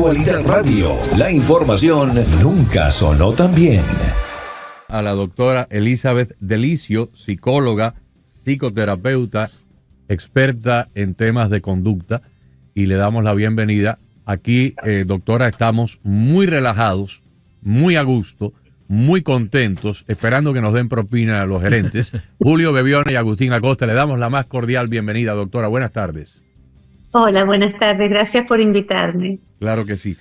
Actualidad Radio, la información nunca sonó tan bien. A la doctora Elizabeth Delicio, psicóloga, psicoterapeuta, experta en temas de conducta, y le damos la bienvenida. Aquí, doctora, estamos muy relajados, muy a gusto, muy contentos, esperando que nos den propina a los gerentes. Julio Bebione y Agustín Acosta, le damos la más cordial bienvenida, doctora. Buenas tardes. Hola, buenas tardes. Gracias por invitarme. Claro que sí.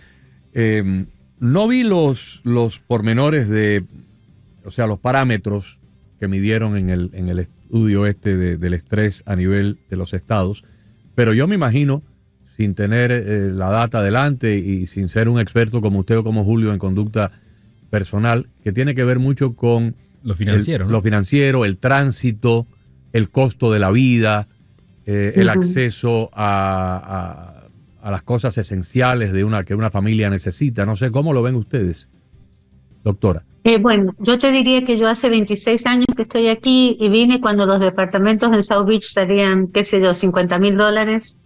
No vi los pormenores los parámetros que midieron en el estudio del estrés a nivel de los estados, pero yo me imagino, sin tener la data adelante y sin ser un experto como usted o como Julio en conducta personal, que tiene que ver mucho con lo financiero, ¿no? Lo financiero, el tránsito, el costo de la vida, el acceso a las cosas esenciales que una familia necesita. No sé, ¿cómo lo ven ustedes, doctora? Bueno, yo te diría que yo hace 26 años que estoy aquí y vine cuando los departamentos en South Beach salían, qué sé yo, $50,000,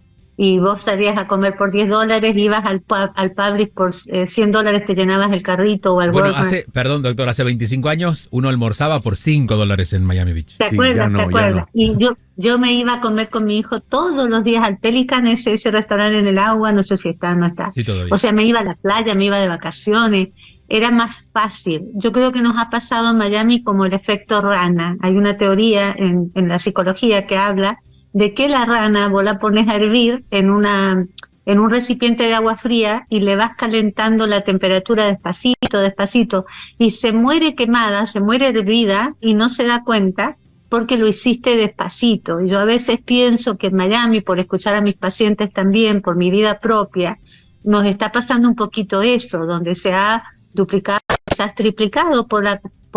y vos salías a comer por $10, ibas al Publix por $100, te llenabas el carrito o al Walmart. Perdón, doctor, hace 25 años uno almorzaba por $5 en Miami Beach. ¿Te acuerdas? ¿Te acuerdas? No. Y yo me iba a comer con mi hijo todos los días al Pelican, ese restaurante en el agua, no sé si está o no está. Sí, todavía. O sea, me iba a la playa, me iba de vacaciones. Era más fácil. Yo creo que nos ha pasado en Miami como el efecto rana. Hay una teoría en la psicología que habla de que la rana vos la pones a hervir en un recipiente de agua fría y le vas calentando la temperatura despacito, y se muere quemada, se muere hervida y no se da cuenta porque lo hiciste despacito. Y yo a veces pienso que en Miami, por escuchar a mis pacientes también, por mi vida propia, nos está pasando un poquito eso, donde se ha duplicado, quizás triplicado por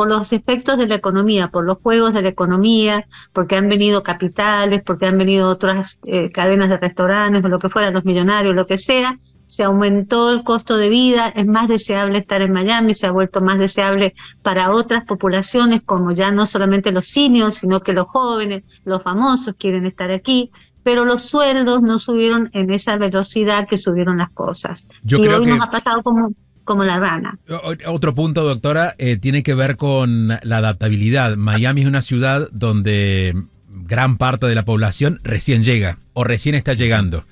los efectos de la economía, por los juegos de la economía, porque han venido capitales, porque han venido otras cadenas de restaurantes o lo que fuera, los millonarios, lo que sea. Se aumentó el costo de vida, es más deseable estar en Miami, se ha vuelto más deseable para otras poblaciones, como ya no solamente los seniors, sino que los jóvenes, los famosos quieren estar aquí, pero los sueldos no subieron en esa velocidad que subieron las cosas. Yo y creo hoy que nos ha pasado como la rana. Otro punto, doctora, tiene que ver con la adaptabilidad. Miami es una ciudad donde gran parte de la población recién llega o recién está llegando.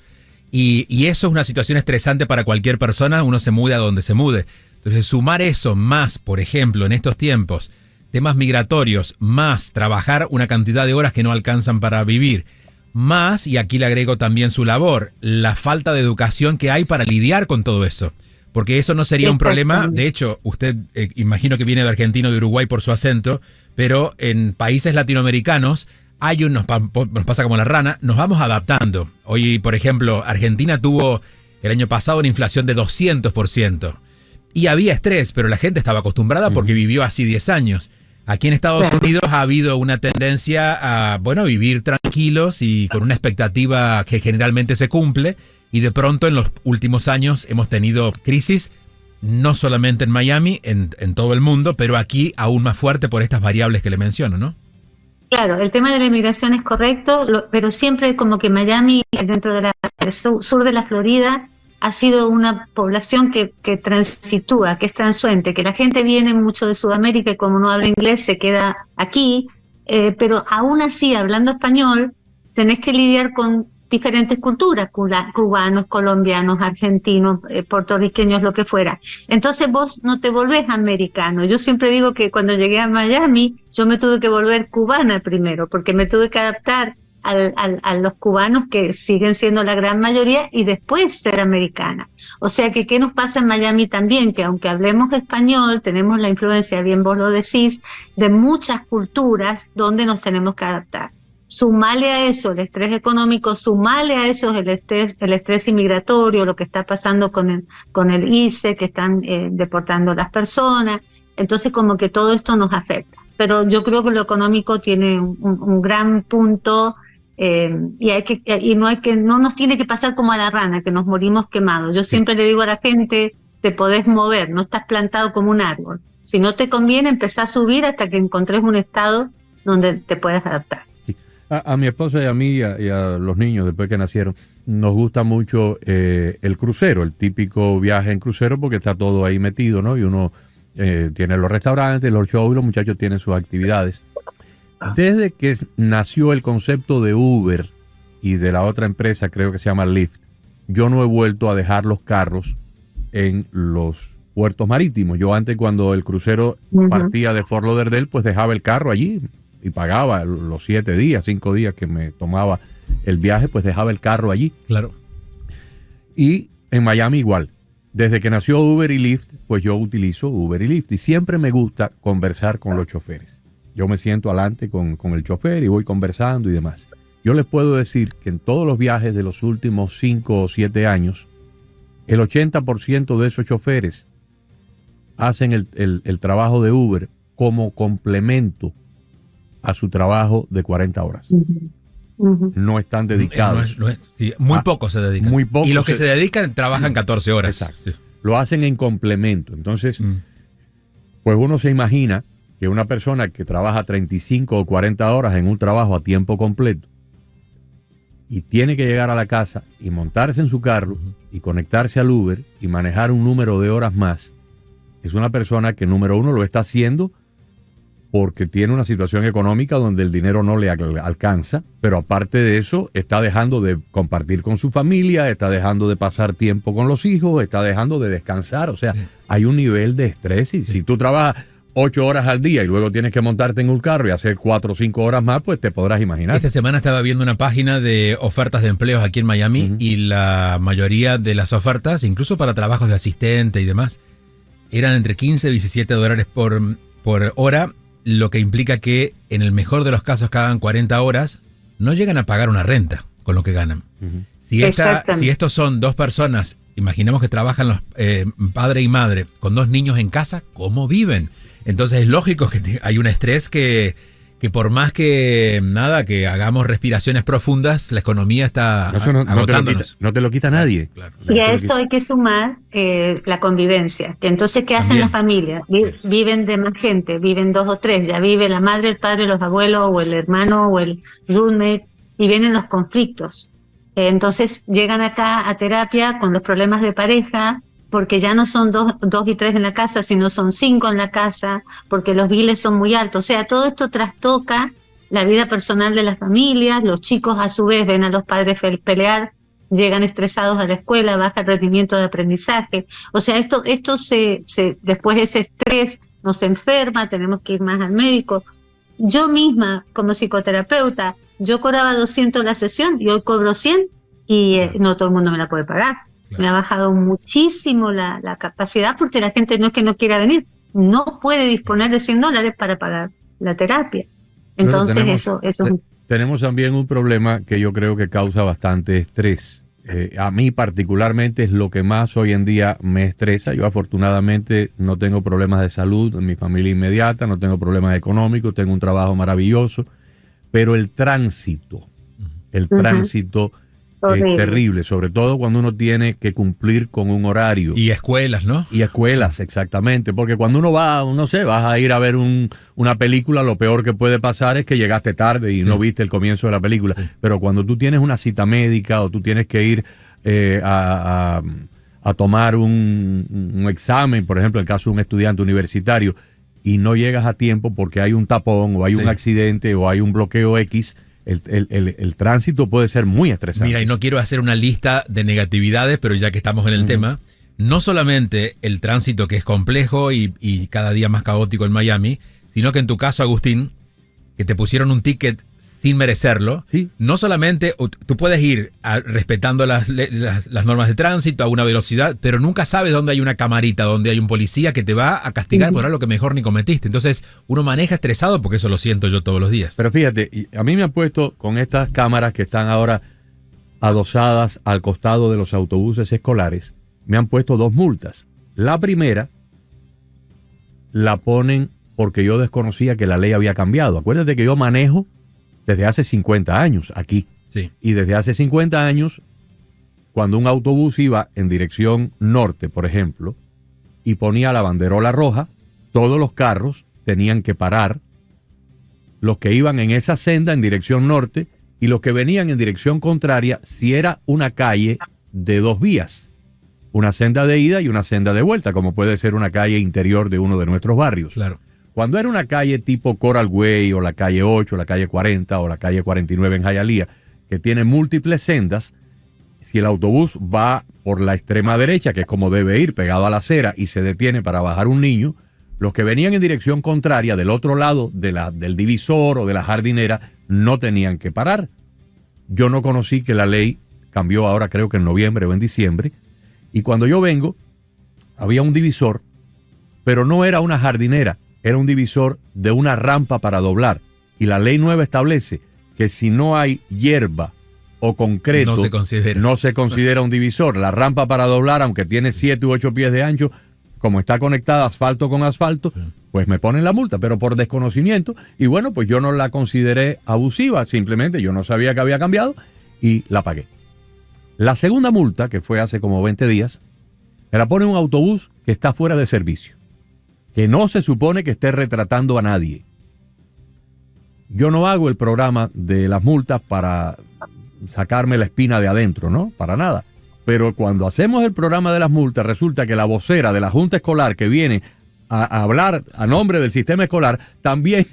Y eso es una situación estresante para cualquier persona, uno se mude a donde se mude. Entonces, sumar eso más, por ejemplo, en estos tiempos, temas migratorios, más trabajar una cantidad de horas que no alcanzan para vivir, más, y aquí le agrego también su labor, la falta de educación que hay para lidiar con todo eso. Porque eso no sería un problema. De hecho, usted imagino que viene de Argentina o de Uruguay por su acento, pero en países latinoamericanos nos pasa como la rana, nos vamos adaptando. Hoy, por ejemplo, Argentina tuvo el año pasado una inflación de 200%. Y había estrés, pero la gente estaba acostumbrada porque vivió así 10 años. Aquí en Estados Unidos ha habido una tendencia a, vivir tranquilos y con una expectativa que generalmente se cumple. Y de pronto en los últimos años hemos tenido crisis, no solamente en Miami, en todo el mundo, pero aquí aún más fuerte por estas variables que le menciono, ¿no? Claro, el tema de la inmigración es correcto, pero siempre como que Miami, dentro del sur de la Florida, ha sido una población que transitúa, que es transuente, que la gente viene mucho de Sudamérica y como no habla inglés se queda aquí, pero aún así, hablando español, tenés que lidiar con diferentes culturas, cubanos, colombianos, argentinos, puertorriqueños, lo que fuera. Entonces vos no te volvés americano. Yo siempre digo que cuando llegué a Miami, yo me tuve que volver cubana primero, porque me tuve que adaptar a los cubanos que siguen siendo la gran mayoría y después ser americana. O sea que, ¿qué nos pasa en Miami también? Que aunque hablemos español, tenemos la influencia, bien vos lo decís, de muchas culturas donde nos tenemos que adaptar. Sumale a eso el estrés económico, sumale a eso el estrés inmigratorio, lo que está pasando con el ICE, que están deportando las personas. Entonces como que todo esto nos afecta. Pero yo creo que lo económico tiene un gran punto y no nos tiene que pasar como a la rana, que nos morimos quemados. Yo siempre le digo a la gente, te podés mover, no estás plantado como un árbol. Si no te conviene, empezá a subir hasta que encontres un estado donde te puedas adaptar. A mi esposa y a mí y a los niños después que nacieron, nos gusta mucho el crucero, el típico viaje en crucero, porque está todo ahí metido, ¿no? Y uno tiene los restaurantes, los shows, y los muchachos tienen sus actividades. Desde que nació el concepto de Uber y de la otra empresa, creo que se llama Lyft, yo no he vuelto a dejar los carros en los puertos marítimos. Yo antes, cuando el crucero partía de Fort Lauderdale, pues dejaba el carro allí y pagaba los 7 días, 5 días que me tomaba el viaje, pues dejaba el carro allí. Claro. Y en Miami igual. Desde que nació Uber y Lyft, pues yo utilizo Uber y Lyft. Y siempre me gusta conversar con los choferes. Yo me siento adelante con el chofer y voy conversando y demás. Yo les puedo decir que en todos los viajes de los últimos 5 o 7 años, el 80% de esos choferes hacen el trabajo de Uber como complemento a su trabajo de 40 horas. No están dedicados. Muy pocos se dedican. Muy pocos. Y los que se dedican trabajan 14 horas. Exacto. Sí. Lo hacen en complemento. Entonces, pues uno se imagina que una persona que trabaja 35 o 40 horas en un trabajo a tiempo completo y tiene que llegar a la casa y montarse en su carro y conectarse al Uber y manejar un número de horas más, es una persona que, número uno, lo está haciendo porque tiene una situación económica donde el dinero no le alcanza, pero aparte de eso, está dejando de compartir con su familia, está dejando de pasar tiempo con los hijos, está dejando de descansar. O sea, hay un nivel de estrés y si tú trabajas 8 horas al día y luego tienes que montarte en un carro y hacer 4 o 5 horas más, pues te podrás imaginar. Esta semana estaba viendo una página de ofertas de empleos aquí en Miami y la mayoría de las ofertas, incluso para trabajos de asistente y demás, eran entre 15 y 17 dólares por hora, lo que implica que en el mejor de los casos que hagan 40 horas, no llegan a pagar una renta con lo que ganan. Si estos son 2 personas, imaginemos que trabajan los padre y madre con 2 niños en casa, ¿cómo viven? Entonces es lógico que hay un estrés que por más que hagamos respiraciones profundas, la economía está agotándonos. No te lo quita nadie. Claro. Y a eso hay que sumar la convivencia. Que entonces, ¿qué hacen las familias? Viven de más gente, viven 2 o 3, ya vive la madre, el padre, los abuelos, o el hermano, o el roommate, y vienen los conflictos. Entonces llegan acá a terapia con los problemas de pareja, porque ya no son 2 y 3 en la casa, sino son 5 en la casa, porque los biles son muy altos. O sea, todo esto trastoca la vida personal de las familias. Los chicos a su vez ven a los padres pelear, llegan estresados a la escuela, baja el rendimiento de aprendizaje. O sea, esto después de ese estrés nos enferma, tenemos que ir más al médico. Yo misma, como psicoterapeuta, yo cobraba 200 la sesión y hoy cobro 100 y no todo el mundo me la puede pagar. Me ha bajado muchísimo la capacidad porque la gente no es que no quiera venir, no puede disponer de $100 para pagar la terapia. Entonces tenemos también un problema que yo creo que causa bastante estrés. A mí particularmente es lo que más hoy en día me estresa. Yo afortunadamente no tengo problemas de salud en mi familia inmediata, no tengo problemas económicos, tengo un trabajo maravilloso, pero el tránsito es terrible, sobre todo cuando uno tiene que cumplir con un horario. Y escuelas, ¿no? Y escuelas, exactamente, porque cuando uno va, no sé, vas a ir a ver una película, lo peor que puede pasar es que llegaste tarde y no viste el comienzo de la película. Pero cuando tú tienes una cita médica o tú tienes que ir a tomar un examen, por ejemplo, en el caso de un estudiante universitario, y no llegas a tiempo porque hay un tapón o hay un accidente o hay un bloqueo X, el tránsito puede ser muy estresante. Mira, y no quiero hacer una lista de negatividades, pero ya que estamos en el tema, no solamente el tránsito que es complejo y cada día más caótico en Miami, sino que en tu caso, Agustín, que te pusieron un ticket sin merecerlo, no solamente tú puedes ir respetando las normas de tránsito a una velocidad, pero nunca sabes dónde hay una camarita, dónde hay un policía que te va a castigar por algo que mejor ni cometiste. Entonces uno maneja estresado porque eso lo siento yo todos los días. Pero fíjate, a mí me han puesto con estas cámaras que están ahora adosadas al costado de los autobuses escolares, me han puesto 2 multas. La primera la ponen porque yo desconocía que la ley había cambiado. Acuérdate que yo manejo desde hace 50 años aquí. Sí. Y desde hace 50 años, cuando un autobús iba en dirección norte, por ejemplo, y ponía la banderola roja, todos los carros tenían que parar los que iban en esa senda en dirección norte y los que venían en dirección contraria si era una calle de 2 vías, una senda de ida y una senda de vuelta, como puede ser una calle interior de uno de nuestros barrios. Claro. Cuando era una calle tipo Coral Way o la calle 8, la calle 40 o la calle 49 en Hialeah, que tiene múltiples sendas, si el autobús va por la extrema derecha, que es como debe ir, pegado a la acera, y se detiene para bajar un niño, los que venían en dirección contraria del otro lado del divisor o de la jardinera no tenían que parar. Yo no conocí que la ley cambió ahora, creo que en noviembre o en diciembre, y cuando yo vengo había un divisor, pero no era una jardinera, era un divisor de una rampa para doblar, y la ley nueva establece que si no hay hierba o concreto, no se considera un divisor. La rampa para doblar, aunque tiene 7 u 8 pies de ancho, como está conectada asfalto con asfalto, pues me ponen la multa, pero por desconocimiento. Y bueno, pues yo no la consideré abusiva, simplemente yo no sabía que había cambiado y la pagué. La segunda multa, que fue hace como 20 días, me la pone un autobús que está fuera de servicio, que no se supone que esté retratando a nadie. Yo no hago el programa de las multas para sacarme la espina de adentro, ¿no? Para nada. Pero cuando hacemos el programa de las multas, resulta que la vocera de la Junta Escolar que viene a hablar a nombre del sistema escolar también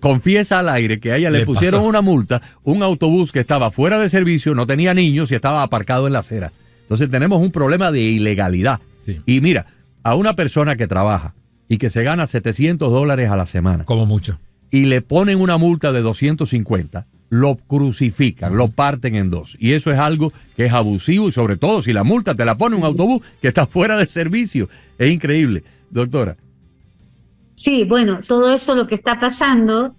confiesa al aire que a ella le pusieron una multa, un autobús que estaba fuera de servicio, no tenía niños y estaba aparcado en la acera. Entonces tenemos un problema de ilegalidad. Sí. Y mira, a una persona que trabaja y que se gana $700 a la semana, como mucho, y le ponen una multa de 250, lo crucifican, lo parten en dos. Y eso es algo que es abusivo, y sobre todo si la multa te la pone un autobús que está fuera de servicio. Es increíble. Doctora. Sí, bueno, todo eso lo que está pasando,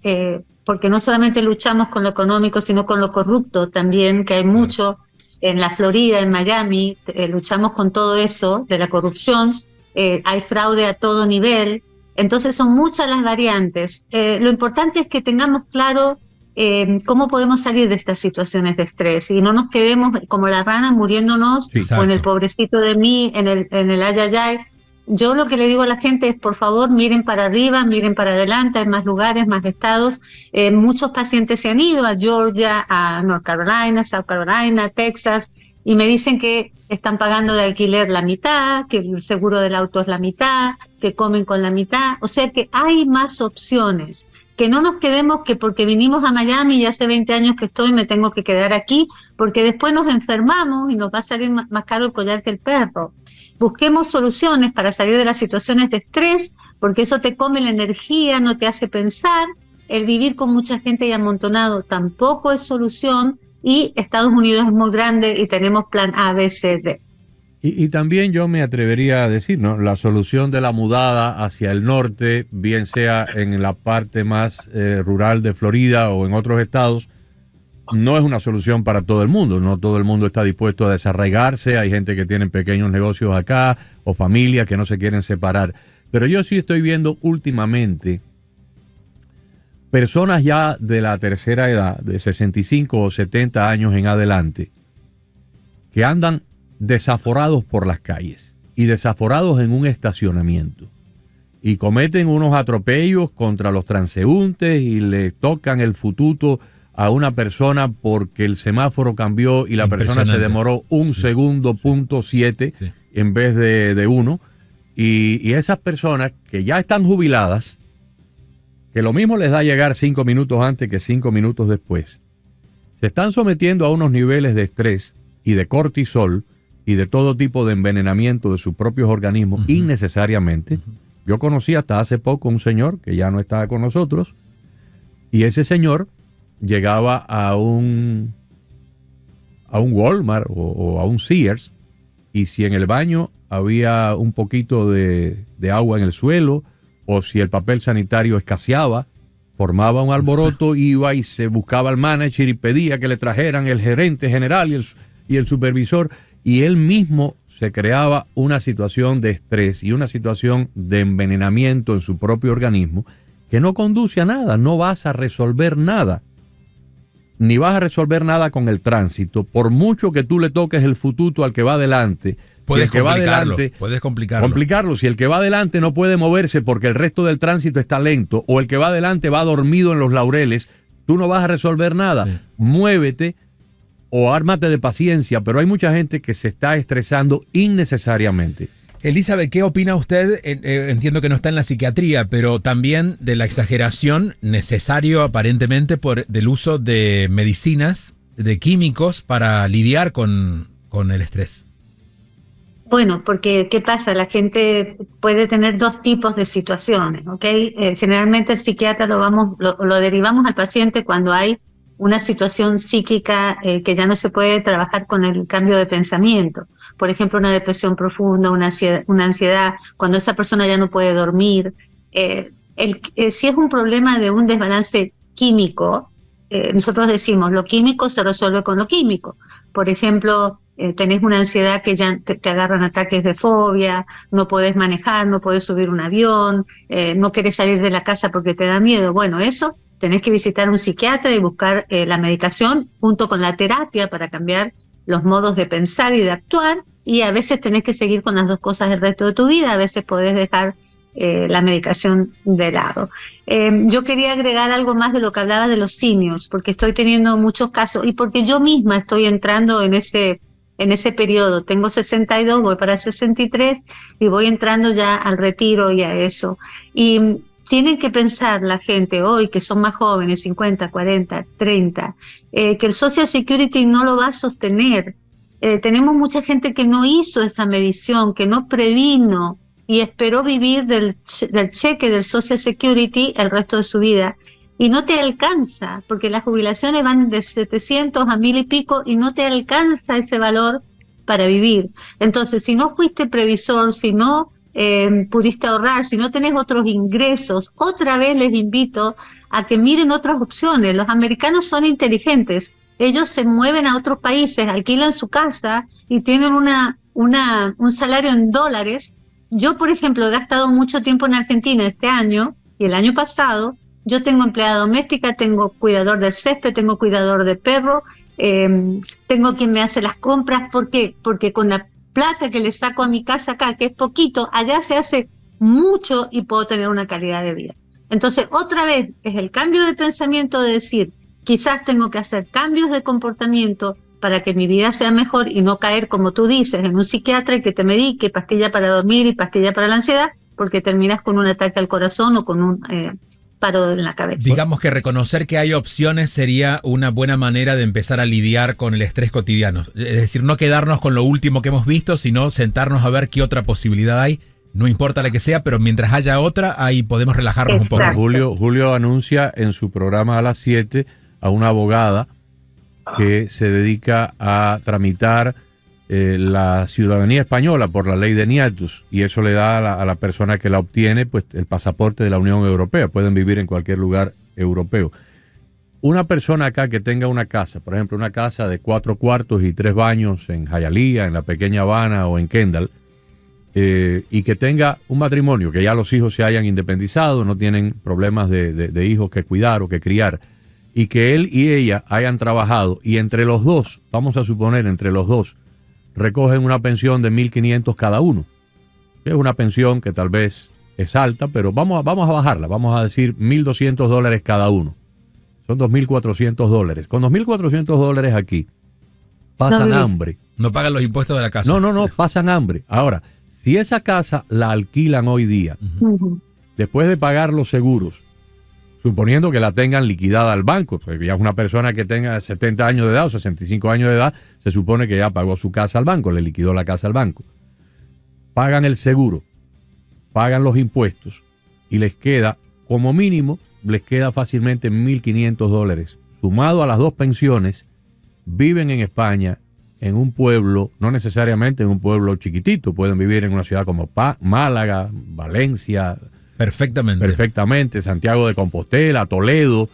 porque no solamente luchamos con lo económico, sino con lo corrupto también, que hay mucho en la Florida, en Miami, luchamos con todo eso de la corrupción, hay fraude a todo nivel, entonces son muchas las variantes. Lo importante es que tengamos claro cómo podemos salir de estas situaciones de estrés y no nos quedemos como la rana muriéndonos, o en el pobrecito de mí, en el ayayay. Yo lo que le digo a la gente es, por favor, miren para arriba, miren para adelante, hay más lugares, más estados. Muchos pacientes se han ido a Georgia, a North Carolina, South Carolina, Texas, y me dicen que están pagando de alquiler la mitad, que el seguro del auto es la mitad, que comen con la mitad. O sea que hay más opciones. Que no nos quedemos que porque vinimos a Miami y hace 20 años que estoy me tengo que quedar aquí, porque después nos enfermamos y nos va a salir más caro el collar que el perro. Busquemos soluciones para salir de las situaciones de estrés, porque eso te come la energía, no te hace pensar. El vivir con mucha gente y amontonado tampoco es solución, y Estados Unidos es muy grande y tenemos plan A, B, C, D. Y también yo me atrevería a decir, ¿no? La solución de la mudada hacia el norte, bien sea en la parte más rural de Florida o en otros estados, no es una solución para todo el mundo. No todo el mundo está dispuesto a desarraigarse. Hay gente que tiene pequeños negocios acá o familias que no se quieren separar. Pero yo sí estoy viendo últimamente personas ya de la tercera edad, de 65 o 70 años en adelante, que andan desaforados por las calles y desaforados en un estacionamiento y cometen unos atropellos contra los transeúntes y le tocan el fututo a una persona porque el semáforo cambió y la persona se demoró un segundo, .7 en vez de 1. Y esas personas que ya están jubiladas, que lo mismo les da llegar 5 minutos antes que 5 minutos después, se están sometiendo a unos niveles de estrés y de cortisol y de todo tipo de envenenamiento de sus propios organismos innecesariamente. Yo conocí hasta hace poco un señor que ya no está con nosotros, y ese señor llegaba a un Walmart o a un Sears, y si en el baño había un poquito de agua en el suelo, o si el papel sanitario escaseaba, formaba un alboroto, iba y se buscaba al manager y pedía que le trajeran el gerente general y el supervisor, y él mismo se creaba una situación de estrés y una situación de envenenamiento en su propio organismo que no conduce a nada, no vas a resolver nada. ni vas a resolver nada con el tránsito, por mucho que tú le toques el fututo al que va adelante. Puedes Puedes complicarlo. Si el que va adelante no puede moverse porque el resto del tránsito está lento, o el que va adelante va dormido en los laureles, tú no vas a resolver nada. Sí. Muévete o ármate de paciencia, pero hay mucha gente que se está estresando innecesariamente. Elizabeth, ¿qué opina usted? Entiendo que no está en la psiquiatría, pero también de la exageración necesario aparentemente del uso de medicinas, de químicos para lidiar con el estrés. Bueno, porque ¿qué pasa? La gente puede tener dos tipos de situaciones, ¿ok? Generalmente el psiquiatra lo derivamos al paciente cuando hay una situación psíquica que ya no se puede trabajar con el cambio de pensamiento. Por ejemplo, una depresión profunda, una ansiedad, cuando esa persona ya no puede dormir. Si es un problema de un desbalance químico, nosotros decimos, lo químico se resuelve con lo químico. Por ejemplo, tenés una ansiedad que ya te agarran ataques de fobia, no podés manejar, no podés subir un avión, no querés salir de la casa porque te da miedo. Bueno, eso tenés que visitar a un psiquiatra y buscar la medicación junto con la terapia para cambiar los modos de pensar y de actuar, y a veces tenés que seguir con las dos cosas el resto de tu vida, a veces podés dejar la medicación de lado. Yo quería agregar algo más de lo que hablaba de los seniors, porque estoy teniendo muchos casos y porque yo misma estoy entrando en ese periodo. Tengo 62, voy para 63 y voy entrando ya al retiro y a eso. Y tienen que pensar la gente hoy, que son más jóvenes, 50, 40, 30, que el Social Security no lo va a sostener. Tenemos mucha gente que no hizo esa medición, que no previno y esperó vivir del cheque del Social Security el resto de su vida. Y no te alcanza, porque las jubilaciones van de 700 a 1000 y pico y no te alcanza ese valor para vivir. Entonces, si no fuiste previsor, si no pudiste ahorrar, si no tenés otros ingresos, otra vez les invito a que miren otras opciones. Los americanos son inteligentes. Ellos se mueven a otros países, alquilan su casa y tienen un salario en dólares. Yo, por ejemplo, he gastado mucho tiempo en Argentina este año y el año pasado. Yo tengo empleada doméstica, tengo cuidador del césped, tengo cuidador de perro, tengo quien me hace las compras. ¿Por qué? Porque con la plata que le saco a mi casa acá, que es poquito, allá se hace mucho y puedo tener una calidad de vida. Entonces, otra vez, es el cambio de pensamiento de decir, quizás tengo que hacer cambios de comportamiento para que mi vida sea mejor y no caer, como tú dices, en un psiquiatra y que te medique pastilla para dormir y pastilla para la ansiedad, porque terminas con un ataque al corazón o con un paro en la cabeza. Digamos que reconocer que hay opciones sería una buena manera de empezar a lidiar con el estrés cotidiano. Es decir, no quedarnos con lo último que hemos visto, sino sentarnos a ver qué otra posibilidad hay. No importa la que sea, pero mientras haya otra, ahí podemos relajarnos un poco. Julio anuncia en su programa a las 7 a una abogada que se dedica a tramitar la ciudadanía española por la ley de Niatus, y eso le da a la persona que la obtiene pues el pasaporte de la Unión Europea. Pueden vivir en cualquier lugar europeo. Una persona acá que tenga una casa, por ejemplo una casa de 4 cuartos y 3 baños en Hialeah, en la Pequeña Habana o en Kendall, y que tenga un matrimonio, que ya los hijos se hayan independizado, no tienen problemas de hijos que cuidar o que criar, y que él y ella hayan trabajado, y entre los dos, vamos a suponer entre los dos, recogen una pensión de $1,500 cada uno. Es una pensión que tal vez es alta, pero vamos a bajarla. Vamos a decir $1,200 cada uno. Son $2,400. Con $2,400 aquí, pasan hambre. No pagan los impuestos de la casa. No, pasan hambre. Ahora, si esa casa la alquilan hoy día, después de pagar los seguros, suponiendo que la tengan liquidada al banco, porque ya es una persona que tenga 70 años de edad o 65 años de edad, se supone que ya pagó su casa al banco, le liquidó la casa al banco. Pagan el seguro, pagan los impuestos y les queda, como mínimo, les queda fácilmente $1,500. Sumado a las dos pensiones, viven en España, en un pueblo, no necesariamente en un pueblo chiquitito, pueden vivir en una ciudad como Málaga, Valencia. Perfectamente. Santiago de Compostela, Toledo,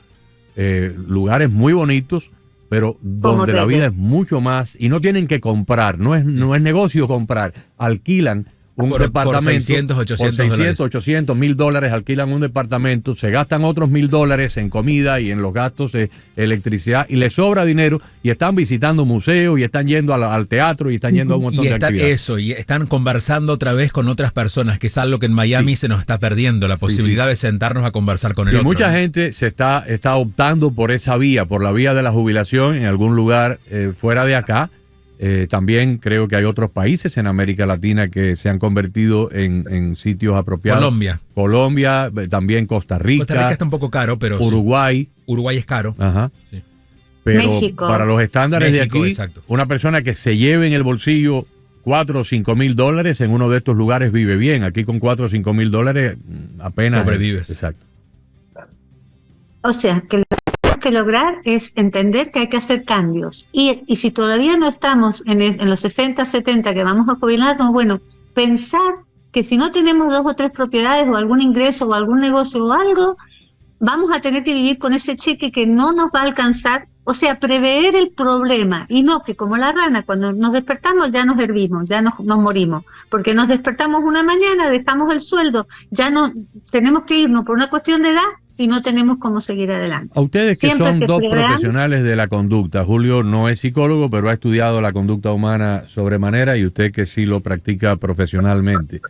lugares muy bonitos, pero donde la vida es mucho más, y no tienen que comprar, no es negocio comprar, alquilan un por departamento 600, 800 por 600, dólares. 800, $1,000, alquilan un departamento, se gastan otros $1,000 en comida y en los gastos de electricidad y les sobra dinero y están visitando museos y están yendo al teatro y están yendo a un montón de actividades. Y están conversando otra vez con otras personas, que es algo que en Miami se nos está perdiendo, la posibilidad de sentarnos a conversar con el otro. Mucha ¿no? gente se está optando por esa vía, por la vía de la jubilación en algún lugar fuera de acá. También creo que hay otros países en América Latina que se han convertido en sitios apropiados. Colombia, también Costa Rica. Costa Rica está un poco caro, pero Uruguay. Sí. Uruguay es caro. Ajá. Sí. Pero México. para los estándares México, de aquí, exacto. una persona que se lleve en el bolsillo $4,000 o $5,000 en uno de estos lugares vive bien. Aquí con $4,000 o $5,000 apenas sobrevives. Exacto. O sea, que lo que tenemos que lograr es entender que hay que hacer cambios. Y si todavía no estamos en los 60, 70 que vamos a jubilarnos, bueno, pensar que si no tenemos 2 o 3 propiedades o algún ingreso o algún negocio o algo, vamos a tener que vivir con ese cheque que no nos va a alcanzar. O sea, prever el problema y no que como la rana, cuando nos despertamos ya nos hervimos, ya nos morimos. Porque nos despertamos una mañana, dejamos el sueldo, ya no tenemos que irnos por una cuestión de edad y no tenemos cómo seguir adelante. A ustedes que Siempre son que dos preveamos, profesionales de la conducta, Julio no es psicólogo, pero ha estudiado la conducta humana sobremanera y usted que sí lo practica profesionalmente.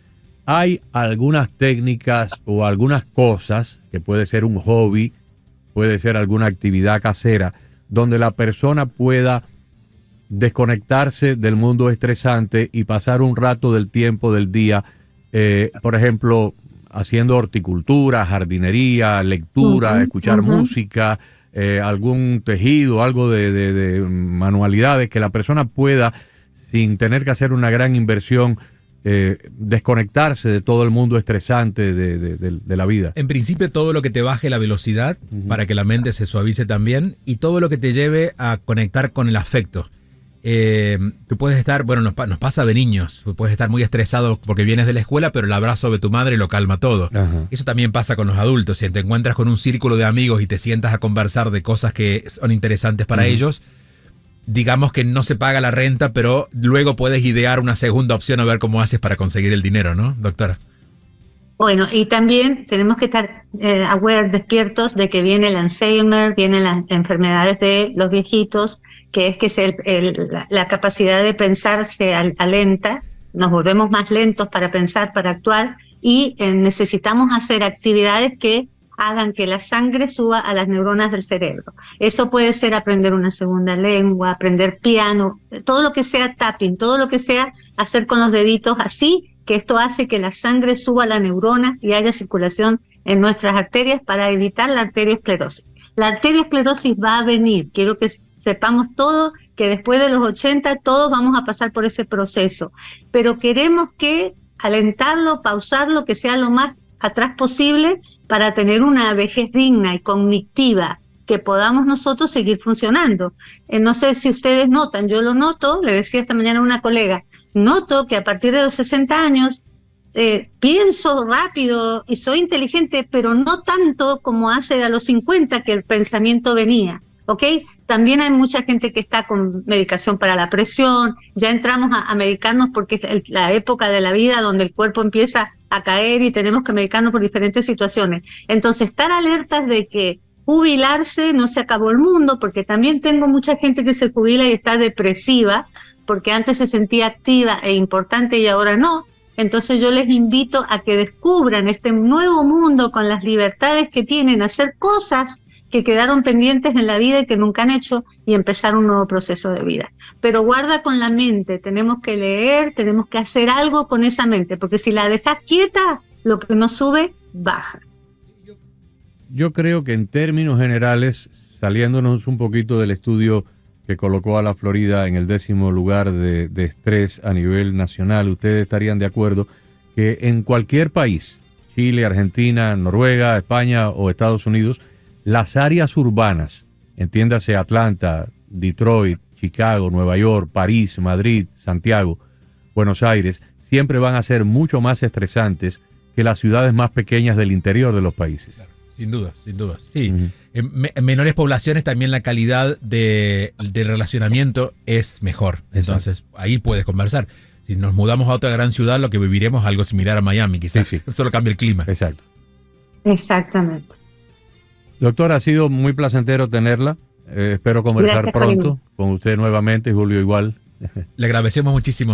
¿Hay algunas técnicas o algunas cosas, que puede ser un hobby, puede ser alguna actividad casera, donde la persona pueda desconectarse del mundo estresante y pasar un rato del tiempo del día, por ejemplo, haciendo horticultura, jardinería, lectura, escuchar música, algún tejido, algo de manualidades, que la persona pueda, sin tener que hacer una gran inversión, desconectarse de todo el mundo estresante de la vida? En principio, todo lo que te baje la velocidad para que la mente se suavice también, y todo lo que te lleve a conectar con el afecto. Tú puedes estar, bueno, nos pasa de niños, tú puedes estar muy estresado porque vienes de la escuela, pero el abrazo de tu madre lo calma todo. Ajá. Eso también pasa con los adultos. Si te encuentras con un círculo de amigos y te sientas a conversar de cosas que son interesantes para ellos, digamos que no se paga la renta, pero luego puedes idear una segunda opción a ver cómo haces para conseguir el dinero, ¿no, doctora? Bueno, y también tenemos que estar despiertos de que viene el Alzheimer, vienen las enfermedades de los viejitos, que es la capacidad de pensar se alenta, nos volvemos más lentos para pensar, para actuar, y necesitamos hacer actividades que hagan que la sangre suba a las neuronas del cerebro. Eso puede ser aprender una segunda lengua, aprender piano, todo lo que sea tapping, todo lo que sea hacer con los deditos así, que esto hace que la sangre suba a la neurona y haya circulación en nuestras arterias para evitar la arteriosclerosis. La arteriosclerosis va a venir, quiero que sepamos todo, que después de los 80 todos vamos a pasar por ese proceso, pero queremos que alentarlo, pausarlo, que sea lo más atrás posible para tener una vejez digna y cognitiva, que podamos nosotros seguir funcionando. No sé si ustedes notan, yo lo noto, le decía esta mañana a una colega, noto que a partir de los 60 años pienso rápido y soy inteligente, pero no tanto como hace a los 50 que el pensamiento venía, ¿ok? También hay mucha gente que está con medicación para la presión, ya entramos a medicarnos porque es la época de la vida donde el cuerpo empieza a caer y tenemos que medicarnos por diferentes situaciones. Entonces, estar alertas de que jubilarse no se acabó el mundo, porque también tengo mucha gente que se jubila y está depresiva, porque antes se sentía activa e importante y ahora no. Entonces yo les invito a que descubran este nuevo mundo con las libertades que tienen, hacer cosas que quedaron pendientes en la vida y que nunca han hecho, y empezar un nuevo proceso de vida. Pero guarda con la mente, tenemos que leer, tenemos que hacer algo con esa mente, porque si la dejas quieta, lo que no sube, baja. Yo creo que en términos generales, saliéndonos un poquito del estudio que colocó a la Florida en el 10º lugar de estrés a nivel nacional, ustedes estarían de acuerdo que en cualquier país, Chile, Argentina, Noruega, España o Estados Unidos, las áreas urbanas, entiéndase Atlanta, Detroit, Chicago, Nueva York, París, Madrid, Santiago, Buenos Aires, siempre van a ser mucho más estresantes que las ciudades más pequeñas del interior de los países. Claro. Sin duda, sin duda. Sí. En menores poblaciones también la calidad de relacionamiento es mejor. Entonces, ahí puedes conversar. Si nos mudamos a otra gran ciudad, lo que viviremos es algo similar a Miami, quizás. Sí, sí. Solo cambia el clima. Exacto. Exactamente. Doctora, ha sido muy placentero tenerla. Espero conversar Gracias, pronto Julio. con usted nuevamente, Julio igual. Le agradecemos muchísimo.